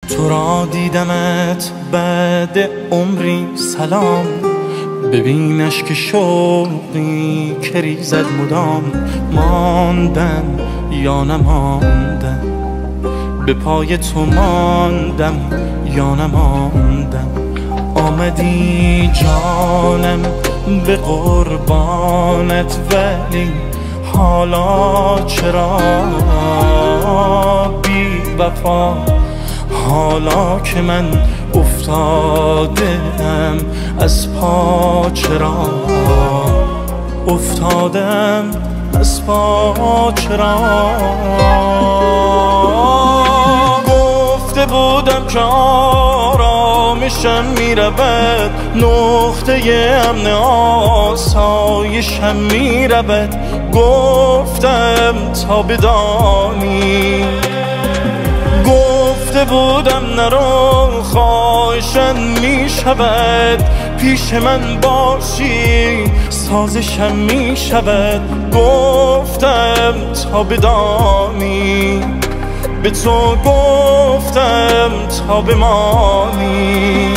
تو را دیدمت بعد عمری سلام، ببینش که شوقی که ریزد مدام. ماندم یا نماندم، به پای تو ماندم یا نماندم. آمدی جانم به قربانت، ولی حالا چرا بی وفا؟ حالا که من افتادم از پا، چرا افتادم از پا؟ چرا گفته بودم که آرامشم میرود، نقطه امن آسایشم میرود. گفتم تا بدانی، گفته بودم نرو خواهشم میشود، پیش من باشی سازشم میشود. گفتم تا بدانی، به تو گفتم تا بمانی.